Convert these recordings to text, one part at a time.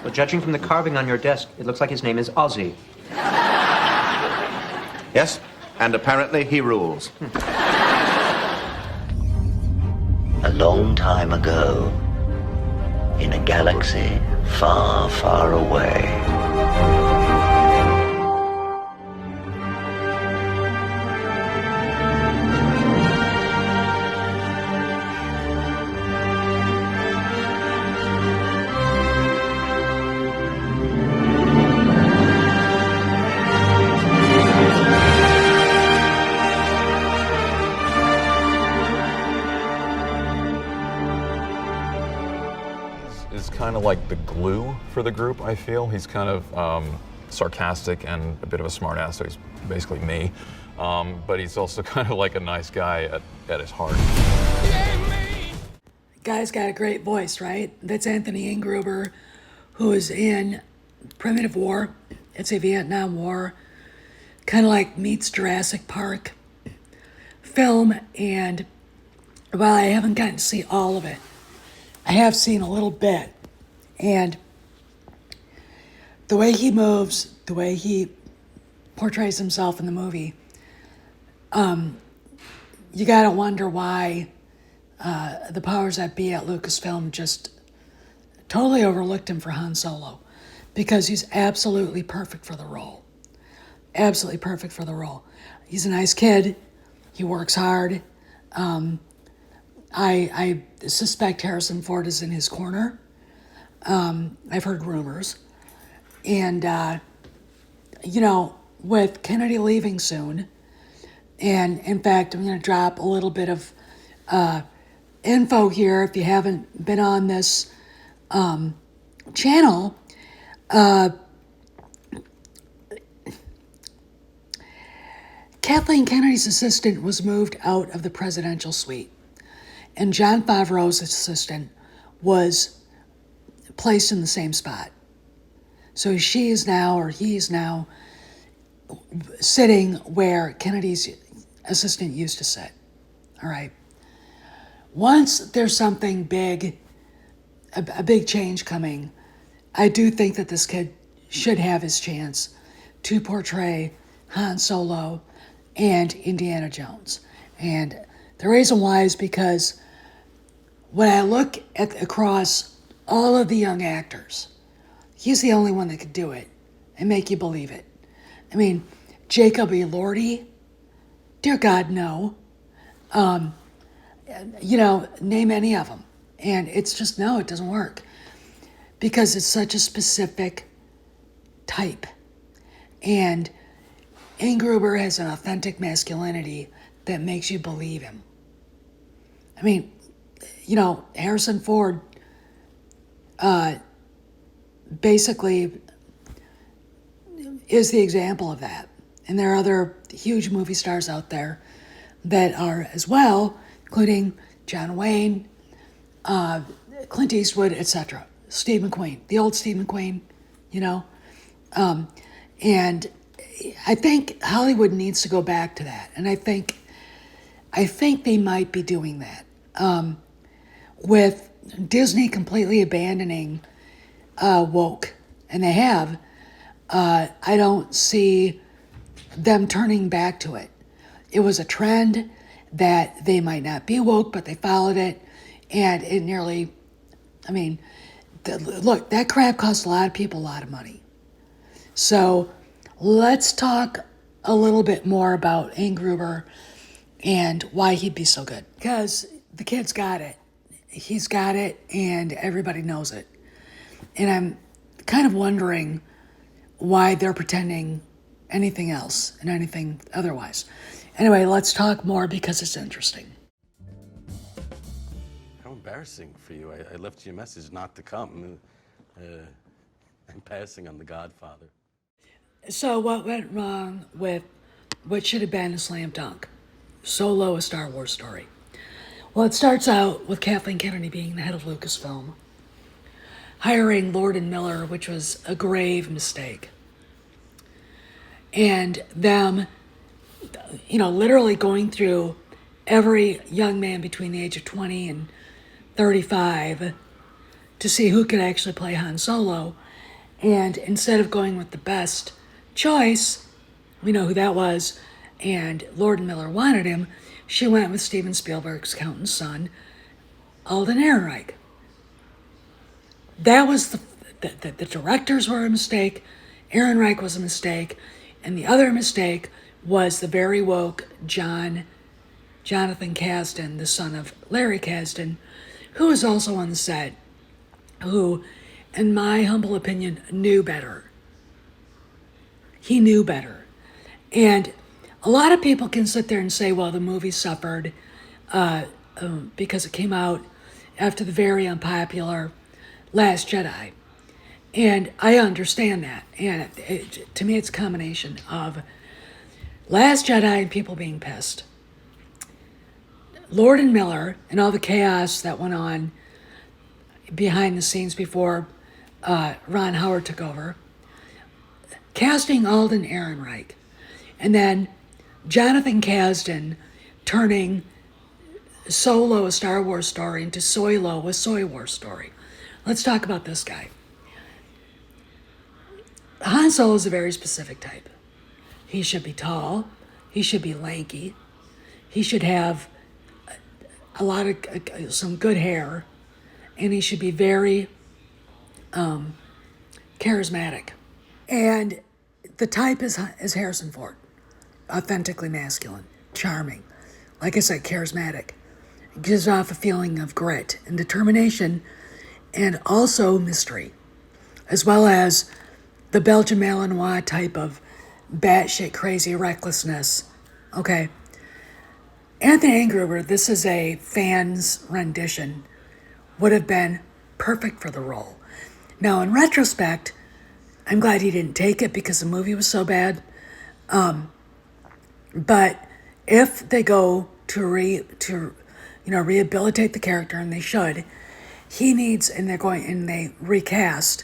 Well, judging from the carving on your desk, it looks like his name is Ozzy. Yes, and apparently he rules. A long time ago, in a galaxy far, far away. Is kind of like the glue for the group, I feel. He's kind of sarcastic and a bit of a smartass, so he's basically me. But he's also kind of like a nice guy at his heart. Guy's got a great voice, right? That's Anthony Ingruber, who is in Primitive War. It's a Vietnam War, kind of like meets Jurassic Park film. And while I haven't gotten to see all of it, I have seen a little bit, and the way he moves, the way he portrays himself in the movie, you gotta wonder why the powers that be at Lucasfilm just totally overlooked him for Han Solo, because he's absolutely perfect for the role. Absolutely perfect for the role. He's a nice kid. He works hard. I suspect Harrison Ford is in his corner. I've heard rumors. And, with Kennedy leaving soon, and in fact, I'm going to drop a little bit of info here if you haven't been on this channel. Kathleen Kennedy's assistant was moved out of the presidential suite, and Jon Favreau's assistant was placed in the same spot. So he is now sitting where Kennedy's assistant used to sit. All right. Once there's something big, a big change coming, I do think that this kid should have his chance to portray Han Solo and Indiana Jones. And the reason why is because when I look across all of the young actors, he's the only one that could do it and make you believe it. I mean, Jacob Elordi, dear God, no. Name any of them. And it's just, no, it doesn't work. Because it's such a specific type. And Ingruber has an authentic masculinity that makes you believe him. I mean, Harrison Ford basically is the example of that. And there are other huge movie stars out there that are as well, including John Wayne, Clint Eastwood, etc. Steve McQueen, the old Steve McQueen, and I think Hollywood needs to go back to that. And I think they might be doing that. With Disney completely abandoning woke, and they have, I don't see them turning back to it. It was a trend that they might not be woke, but they followed it, and it nearly, look, that crap cost a lot of people a lot of money. So let's talk a little bit more about Ingruber and why he'd be so good. Because the kid's got it. He's got it, and everybody knows it. And I'm kind of wondering why they're pretending anything else and anything otherwise. Anyway, let's talk more because it's interesting. How embarrassing for you. I left you a message not to come. I'm passing on The Godfather. So what went wrong with what should have been a slam dunk? Solo, a Star Wars story. Well, it starts out with Kathleen Kennedy being the head of Lucasfilm, hiring Lord and Miller, which was a grave mistake. And them, literally going through every young man between the age of 20 and 35 to see who could actually play Han Solo. And instead of going with the best choice, we know who that was, and Lord and Miller wanted him, she went with Steven Spielberg's accountant's son, Alden Ehrenreich. That was the directors were a mistake, Ehrenreich was a mistake, and the other mistake was the very woke Jonathan Kasdan, the son of Larry Kasdan, who was also on the set, who, in my humble opinion, knew better. He knew better. And a lot of people can sit there and say, well, the movie suffered because it came out after the very unpopular Last Jedi. And I understand that. And to me, it's a combination of Last Jedi and people being pissed. Lord and Miller and all the chaos that went on behind the scenes before Ron Howard took over. Casting Alden Ehrenreich. And then Jonathan Kasdan turning Solo, a Star Wars story, into Soylo, a Soy Wars story. Let's talk about this guy. Han Solo is a very specific type. He should be tall. He should be lanky. He should have a lot of some good hair, and he should be very charismatic. And the type is Harrison Ford, authentically masculine, charming, like I said, charismatic. It gives off a feeling of grit and determination, and also mystery, as well as the Belgian Malinois type of batshit crazy recklessness. Okay. Anthony Ingruber, this is a fan's rendition, would have been perfect for the role. Now, in retrospect, I'm glad he didn't take it because the movie was so bad. But if they go to rehabilitate the character, and they should, he needs, and they recast,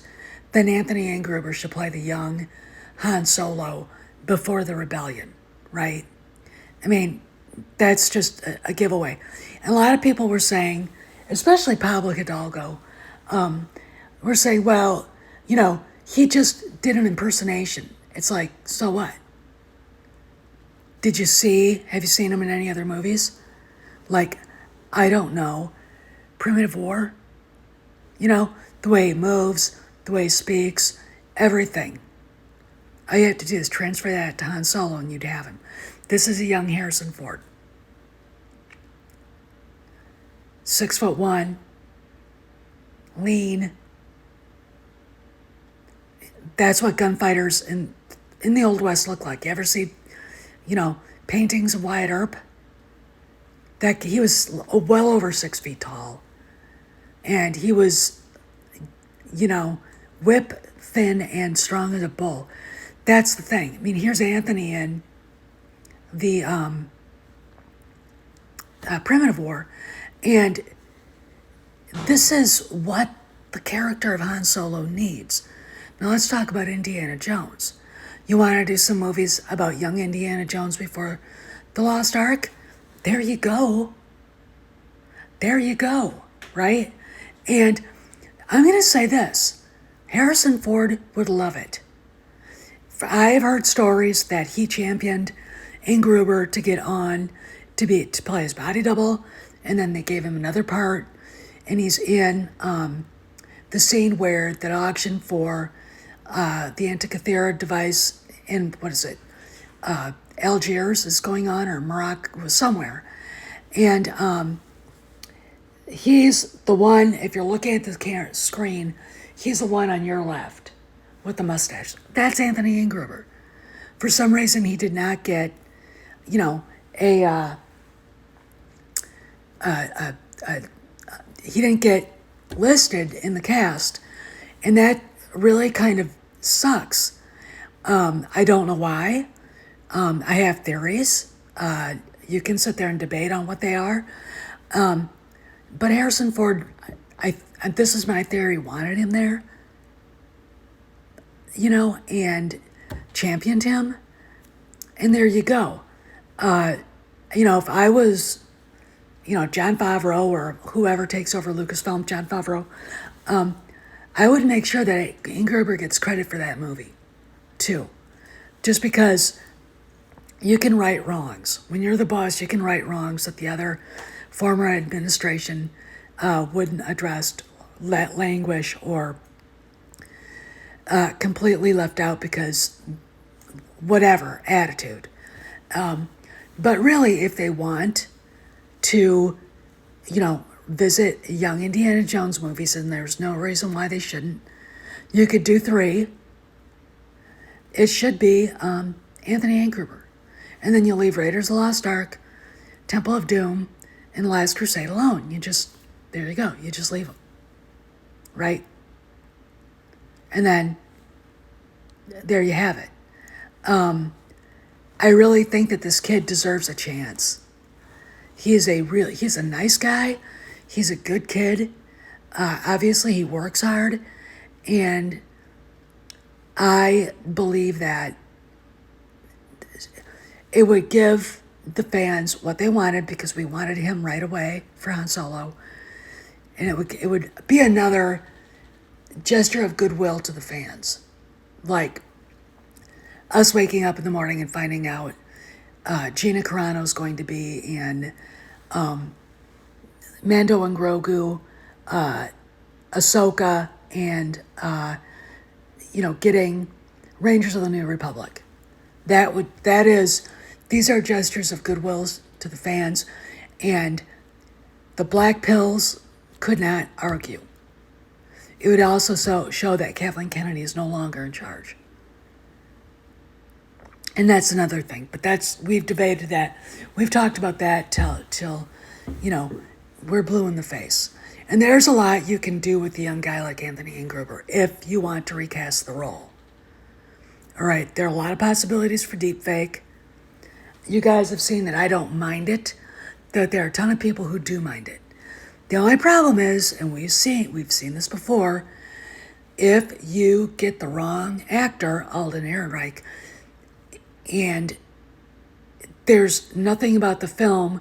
then Anthony Ingruber should play the young Han Solo before the rebellion, right? I mean, that's just a giveaway. And a lot of people were saying, especially Pablo Hidalgo, were saying, well, he just did an impersonation. It's like, so what? Have you seen him in any other movies? Like, I don't know, Primitive War? The way he moves, the way he speaks, everything. All you have to do is transfer that to Han Solo and you'd have him. This is a young Harrison Ford. 6'1", lean. That's what gunfighters in the Old West look like. You ever see, paintings of Wyatt Earp? That he was well over 6 feet tall, and he was, whip thin and strong as a bull. That's the thing. I mean, here's Anthony in the Primitive War, and this is what the character of Han Solo needs. Now let's talk about Indiana Jones. You want to do some movies about young Indiana Jones before The Lost Ark? There you go. There you go, right? And I'm going to say this. Harrison Ford would love it. I've heard stories that he championed Ingruber to get on to play his body double, and then they gave him another part, and he's in the scene where that auction for the Antikythera device in, Algiers is going on, or Morocco, somewhere. And he's the one, if you're looking at the screen, he's the one on your left with the mustache. That's Anthony Ingruber. For some reason, he did not get, he didn't get listed in the cast, and that really kind of sucks. I don't know why. I have theories. You can sit there and debate on what they are. But Harrison Ford, this is my theory, wanted him there, and championed him. And there you go. If I was, Jon Favreau, or whoever takes over Lucasfilm, Jon Favreau, I would make sure that Ingruber gets credit for that movie, too. Just because you can right wrongs. When you're the boss, you can right wrongs that the other former administration wouldn't address, let languish, or completely left out because whatever attitude. But really, if they want to, visit young Indiana Jones movies, and there's no reason why they shouldn't, you could do 3. It should be Anthony Ingruber. And then you leave Raiders of the Lost Ark, Temple of Doom, and The Last Crusade alone. There you go. You just leave them. Right? And then, there you have it. I really think that this kid deserves a chance. He's a nice guy. He's a good kid. Obviously, he works hard. And I believe that it would give the fans what they wanted, because we wanted him right away for Han Solo. And it would be another gesture of goodwill to the fans. Like us waking up in the morning and finding out Gina Carano's going to be in Mando and Grogu, Ahsoka, and getting Rangers of the New Republic. These are gestures of goodwill to the fans, and the Black Pills could not argue. It would also show that Kathleen Kennedy is no longer in charge. And that's another thing, but we've debated that. We've talked about that till we're blue in the face. And there's a lot you can do with a young guy like Anthony Ingruber if you want to recast the role. All right, there are a lot of possibilities for deepfake. You guys have seen that I don't mind it, that there are a ton of people who do mind it. The only problem is, and we've seen this before, if you get the wrong actor, Alden Ehrenreich, and there's nothing about the film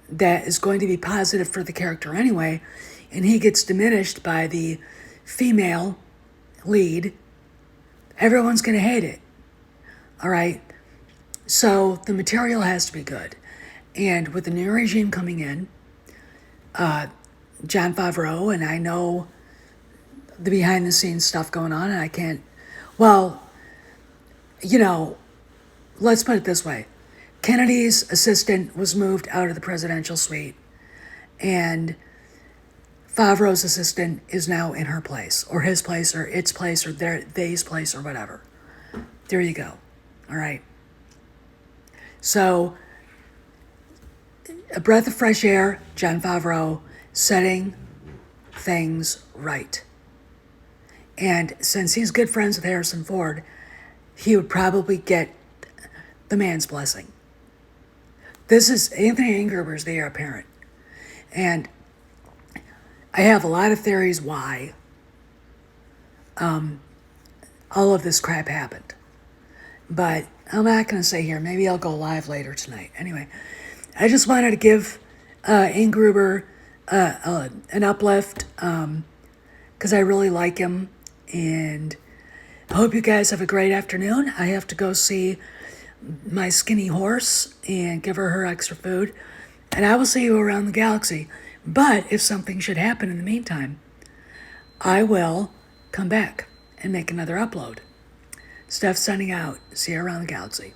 that is going to be positive for the character anyway, and he gets diminished by the female lead, everyone's going to hate it. All right? So the material has to be good. And with the new regime coming in, Jon Favreau, and I know the behind-the-scenes stuff going on, and I can't... Well, let's put it this way. Kennedy's assistant was moved out of the presidential suite, and Favreau's assistant is now in her place, or his place, or its place, or they's place, or whatever. There you go. All right. So, a breath of fresh air, Jon Favreau, setting things right. And since he's good friends with Harrison Ford, he would probably get the man's blessing. This is Anthony Ingruber's the heir apparent. And I have a lot of theories why all of this crap happened. But I'm not going to say here. Maybe I'll go live later tonight. Anyway, I just wanted to give Ingruber an uplift because I really like him. And I hope you guys have a great afternoon. I have to go see my skinny horse and give her extra food. And I will see you around the galaxy. But if something should happen in the meantime, I will come back and make another upload. Steph signing out. See you around the galaxy.